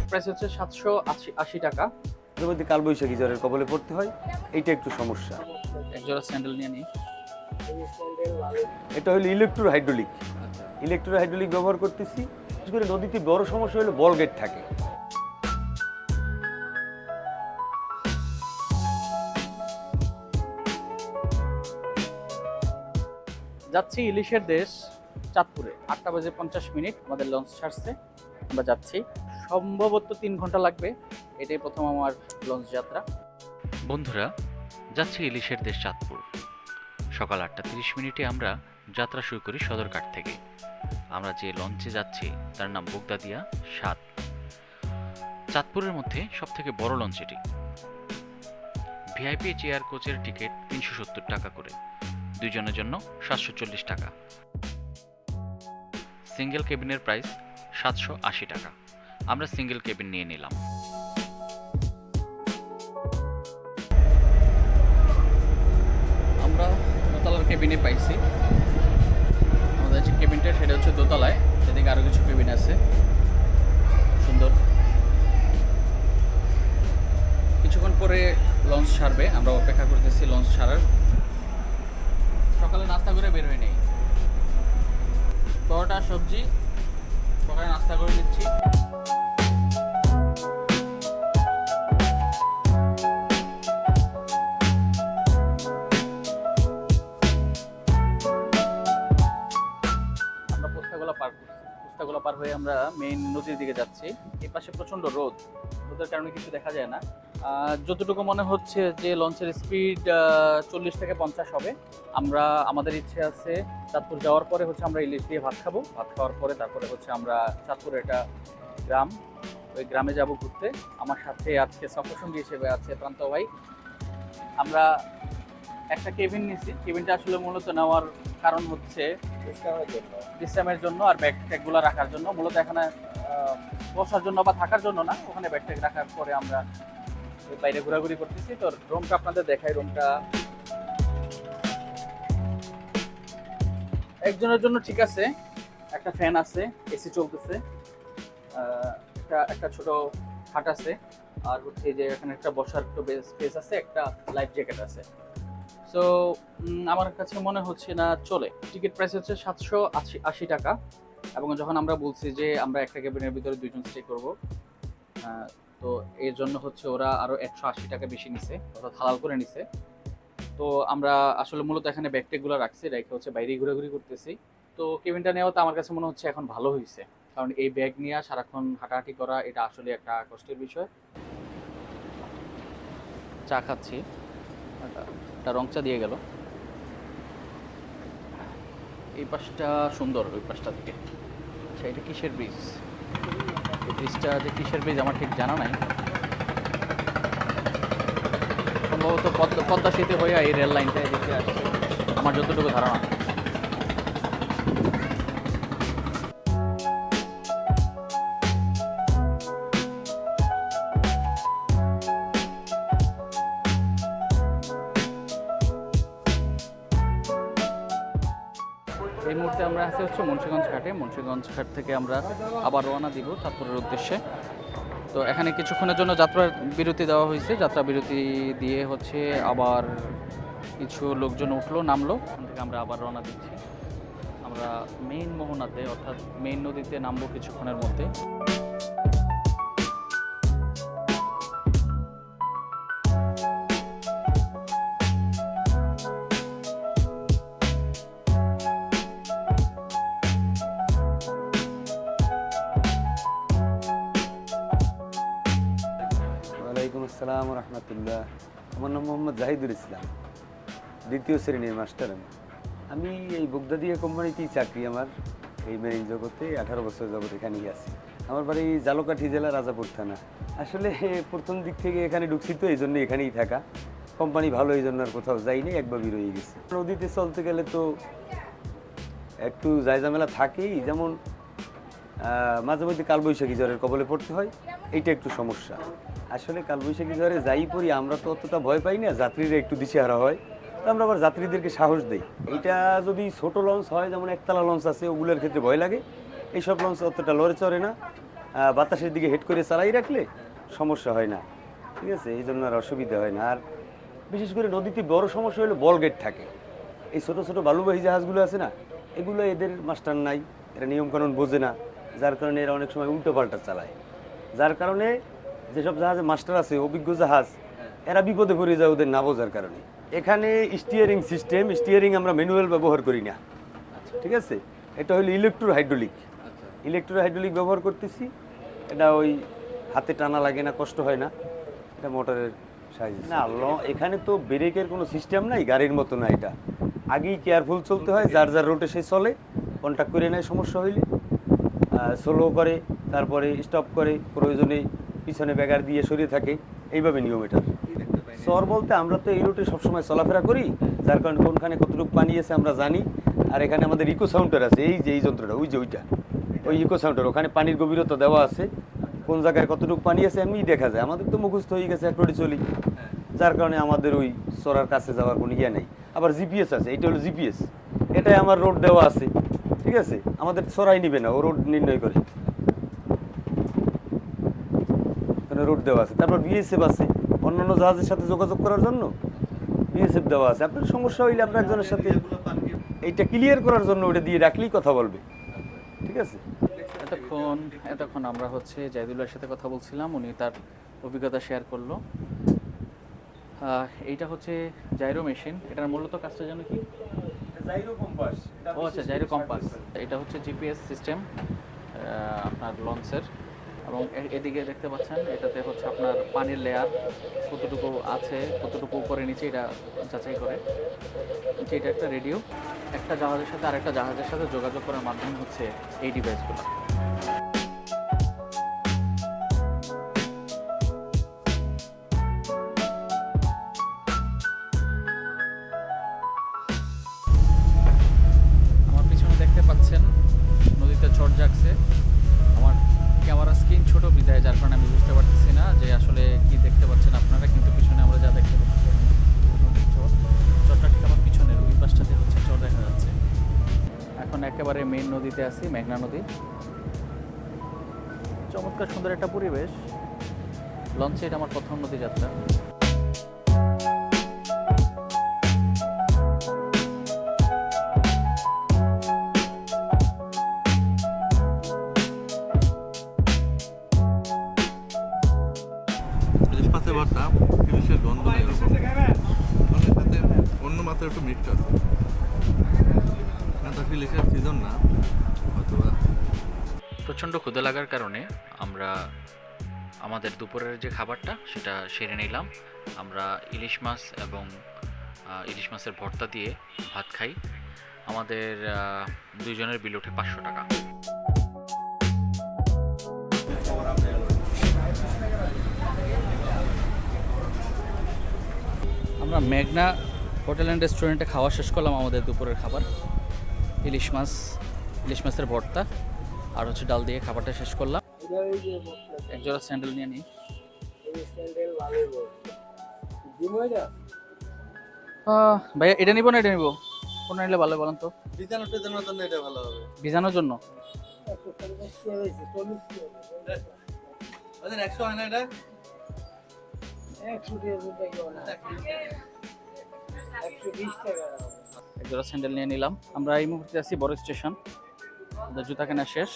Price হচ্ছে 780 টাকা। এর মধ্যে কালবৈশাখী জ্বরের কবলে পড়তে হয়, এইটা একটু সমস্যা। এক জোড়া স্যান্ডেল নিয়ে নিই। এটা হলো ইলেকট্রো হাইড্রোলিক ব্যবহার করতেছি। বিশেষ করে নদীতে বড় সমস্যা হলো বল গেট থাকে। যাচ্ছি ইলিশের দেশ চাঁদপুরে। 8:50 আমাদের লঞ্চ ছাড়ছে, আমরা যাচ্ছি। সম্ভবত 3 ঘন্টা লাগবে। এটাই প্রথম আমার লঞ্চ যাত্রা। বন্ধুরা, যাচ্ছি ইলিশের দেশ চাঁদপুর। সকাল 8:30 আমরা যাত্রা শুরু করি সদরঘাট থেকে। আমরা যে লঞ্চে যাচ্ছি তার নাম বোগদাদিয়া 7। চাঁদপুরের মধ্যে সবথেকে বড় লঞ্চ এটি। ভিআইপি চেয়ার কোচের টিকিট 370 টাকা করে, 2 জনের জন্য 740 টাকা। সিঙ্গেল কেবিনের প্রাইস 780 টাকা। আমরা সিঙ্গেল কেবিন নিয়ে নিলাম। আমরা দোতলার কেবিনে পাইছি। আমাদের যে কেবিনটা সেটা হচ্ছে দোতলায়, সেদিকে আরও কিছু কেবিন আছে, সুন্দর। কিছুক্ষণ পরে লঞ্চ ছাড়বে, আমরা অপেক্ষা করতেছি লঞ্চ ছাড়ার। সকালে নাস্তা করে বের হয়ে নেই, পরোটা সবজি সকালে নাস্তা করে নিচ্ছি। আমরা পোস্তাগোলা পার হয়ে আমরা মেইন নদীর দিকে যাচ্ছি। এই পাশে প্রচন্ড রোদের কারণে কিছু দেখা যায় না। যতটুকু মনে হচ্ছে যে লঞ্চের স্পিড 40 থেকে 50 হবে। আমাদের ইচ্ছে আছে চাঁদপুর যাওয়ার পরে হচ্ছে আমরা ইলিশ দিয়ে ভাত খাবো। ভাত খাওয়ার পরে তারপরে হচ্ছে আমরা চাঁদপুরে একটা গ্রাম, ওই গ্রামে যাব ঘুরতে। আমার সাথে আজকে সফরসঙ্গী হিসেবে আছে প্রান্ত ভাই। আমরা একটা কেবিন নিয়েছি। কেবিনটা আসলে মূলত নেওয়ার কারণ হচ্ছে বিশ্রামের জন্য আর ব্যাগ ট্যাগগুলো রাখার জন্য। মূলত এখানে বসার জন্য বা থাকার জন্য না, ওখানে ব্যাগ ট্যাগ রাখার পরে আমরা বাইরে ঘোরাঘুরি করতেছি। তো রুমটা আপনাদের দেখাই। রুমটা একজনের জন্য ঠিক আছে, একটা ফ্যান আছে, এসি চলতেছে, একটা ছোট খাট আছে, আর হচ্ছে যে এখানে একটা বসার একটু স্পেস আছে, একটা লাইফ জ্যাকেট আছে। সো আমার কাছে মনে হচ্ছে না চলে। টিকিট প্রাইস হচ্ছে 780 টাকা। এবং যখন আমরা বলছি যে আমরা একটা কেবিনের ভিতরে 2 জন স্টে করবো, তো এর জন্য হচ্ছে ওরা আরো 180 টাকা বেশি নিছে, অর্থাৎ হালাল করে নিছে। তো আমরা আসলে মূলত এখানে ব্যাগটেগুলো রাখছি, রেখে হচ্ছে বাইরে ঘোরাঘুরি করতেছি। তো কেবিনটা নেওয়া তো আমার কাছে মনে হচ্ছে এখন ভালো হয়েছে, কারণ এই ব্যাগ নিয়ে সারাক্ষণ হাঁটাহাঁটি করা এটা আসলে একটা কষ্টের বিষয়। চা খাচ্ছি, একটা রং চা দিয়ে গেল। এই পাশটা সুন্দর, ওই পাশটা থেকে। আচ্ছা, এটা কিসের ব্রিজ? এই ব্রিজটা যে কিসের ব্রিজ আমার ঠিক জানা নাই। সম্ভবত পদ্মা সেতু হয়ে এই রেল লাইনটা এদিকে আসছে, আমার যতটুকু ধারণা। এই মুহূর্তে আমরা আছি হচ্ছে মুন্সিগঞ্জ ঘাটে। মুন্সিগঞ্জ ঘাট থেকে আমরা আবার রওনা দিব চাঁদপুরের উদ্দেশ্যে। তো এখানে কিছুক্ষণের জন্য যাত্রার বিরতি দেওয়া হয়েছে। যাত্রা বিরতি দিয়ে হচ্ছে আবার কিছু লোকজন উঠলো নামলো, ওখান থেকে আমরা আবার রওনা দিচ্ছি। আমরা মেইন মোহনাতে অর্থাৎ মেইন নদীতে নামবো কিছুক্ষণের মধ্যে। ওয়ালাইকুম আসসালাম রহমতুল্লাহ। আমার নাম মোহাম্মদ জাহিদুল ইসলাম, 2য় শ্রেণীর মাস্টার। আমি এই বোগদাদিয়া কোম্পানিতেই চাকরি আমার। এই মেরিন জগতে 18 বছর যাবত এখানেই আছি। আমার বাড়ি জালকাঠি জেলা রাজাপুর থানা। আসলে প্রথম দিক থেকে এখানে ঢুকছি, তো এই জন্য এখানেই থাকা। কোম্পানি ভালো, এই জন্য আর কোথাও যাইনি, একভাবেই রয়ে গেছি। নদীতে চলতে গেলে তো একটু জায়জামেলা থাকেই, যেমন মাঝে মধ্যে কালবৈশাখী জ্বরের কবলে পড়তে হয়, এইটা একটু সমস্যা। আসলে কালবৈশাখী জ্বরে যাই পড়ি আমরা তো অতটা ভয় পাই না, যাত্রীরা একটু দিশেহারা হয়, তো আমরা আবার যাত্রীদেরকে সাহস দিই। এইটা যদি ছোট লঞ্চ হয়, যেমন একতলা লঞ্চ আছে, ওগুলোর ক্ষেত্রে ভয় লাগে। এইসব লঞ্চ অতটা লড়ে চড়ে না, বাতাসের দিকে হেড করে চালাই রাখলে সমস্যা হয় না, ঠিক আছে, এই জন্য আর অসুবিধা হয় না। আর বিশেষ করে নদীতে বড় সমস্যা হলো বল গেট থাকে। এই ছোটো ছোটো বালুবাহী জাহাজগুলো আছে না, এগুলো এদের মাস্টার নাই, এরা নিয়মকানুন বোঝে না, যার কারণে এরা অনেক সময় উল্টো পাল্টা চালায়। যার কারণে যেসব জাহাজে মাস্টার আছে, অভিজ্ঞ জাহাজ, এরা বিপদে পড়ে যায় ওদের না বোঝার কারণে। এখানে স্টিয়ারিং সিস্টেম, স্টিয়ারিং আমরা ম্যানুয়াল ব্যবহার করি না, ঠিক আছে। এটা হলো ইলেকট্রো হাইড্রোলিক ব্যবহার করতেছি। এটা ওই হাতে টানা লাগে না, কষ্ট হয় না, এটা মোটরের সাহায্যে। না এখানে তো ব্রেকের কোনো সিস্টেম নাই, গাড়ির মতো না। এটা আগেই কেয়ারফুল চলতে হয়, যার যার রুটে সে চলে, কন্ট্যাক্ট করে নেয় সমস্যা হইলে, স্লো করে, তারপরে স্টপ করে, প্রয়োজনে পিছনে ব্যাগার দিয়ে সরিয়ে থাকে, এইভাবে নিয়ম এটা। চর বলতে আমরা তো এই রুটে সবসময় চলাফেরা করি, যার কারণে কোনখানে কতটুকু পানি আছে আমরা জানি। আর এখানে আমাদের ইকো সাউন্ডার আছে, এই যে এই যন্ত্রটা, ওই যে ওইটা, ওই ইকো সাউন্ডার, ওখানে পানির গভীরতা দেওয়া আছে, কোন জায়গায় কতটুকু পানি আছে এমনি দেখা যায়। আমাদের তো মুখস্থ হয়ে গেছে, এক রোডে চলি, যার কারণে আমাদের ওই চড়ার কাছে যাওয়ার কোনো ইয়ে নেই। আবার জিপিএস আছে, এইটা হলো জিপিএস, এটাই আমার রোড দেওয়া আছে, ঠিক আছে, আমাদের চড়াই নিবে না, ও রোড নির্ণয় করে, রোড দেওয়া আছে। তারপর বিএসএফ আছে, অন্যান্য জাহাজের সাথে যোগাযোগ করার জন্য বিএসএফ দেওয়া আছে। আপনার সমস্যা হইলে আপনার একজনের সাথে এইটা ক্লিয়ার করার জন্য ওটা দিয়ে রাখলেই কথা বলবে, ঠিক আছে। এতক্ষণ আমরা হচ্ছে জাহিদুল্লাহর সাথে কথা বলছিলাম, উনি তার অভিজ্ঞতা শেয়ার করলো। এইটা হচ্ছে জাইরো মেশিন, এটার মূলত কাজটা জানো কি? ও আচ্ছা, জাইরো কম্পাস। এটা হচ্ছে জিপিএস সিস্টেম আপনার লঞ্চের, এবং এদিকে দেখতে পাচ্ছেন এটাতে হচ্ছে আপনার পানির লেয়ার কতটুকু আছে, কতটুকু উপরে নিচে, এটা যাচাই করে। এটা একটা রেডিও, একটা জাহাজের সাথে আরেকটা জাহাজের সাথে যোগাযোগ করার মাধ্যম হচ্ছে এই ডিভাইসগুলো। আমার পিছনে দেখতে পাচ্ছেন নদীতে ঝড় জাগছে। আমার ক্যামেরা স্ক্রিন ছোট বিদায়, যার কারণে আমি বুঝতে পারতেছি না যে আসলে কি দেখতে পাচ্ছেন আপনারা, কিন্তু পিছনে আমরা যা দেখতে পাচ্ছি চরটা ঠিক আমার পিছনের ওই পাশটাতে হচ্ছে চর দেখা যাচ্ছে। এখন একেবারে মেইন নদীতে আছি, মেঘনা নদী। চমৎকার সুন্দর একটা পরিবেশ। লঞ্চে এটা আমার প্রথম নদী যাত্রা। ইলিশ মাছের ভর্তা, ইলিশের গন্ধ নেই এরকম, অনেক সাথে অন্য মাছের একটু মিক্সড আছে। তো ইলিশের সিজন না হয়তো। প্রচণ্ড ক্ষুধা লাগার কারণে আমরা আমাদের দুপুরের যে খাবারটা সেটা সেরে নিলাম। আমরা ইলিশ মাছ এবং ইলিশ মাছের ভর্তা দিয়ে ভাত খাই। আমাদের দুইজনের বিল ওঠে 500 টাকা। আমরা মেঘনা হোটেল অ্যান্ড রেস্টুরেন্টে খাওয়া শেষ করলাম আমাদের দুপুরের খাবার। ইলিশ মাছের ভর্তা আর হচ্ছে ডাল দিয়ে খাবারটা শেষ করলাম। একজোড়া স্যান্ডেল নিয়ে নিই। ভাইয়া এটা নিবো না এটা নিবো, কোনটা নিলে ভালো বলেন তো? ভিজানোর জন্য এটা ভালো হবে। ভিজানোর জন্য 100 হয় না এটা? একজোড়া স্যান্ডেল নিয়ে নিলাম। আমরা এই মুহূর্তে আছি বড় স্টেশন, জুতা কেনা শেষ।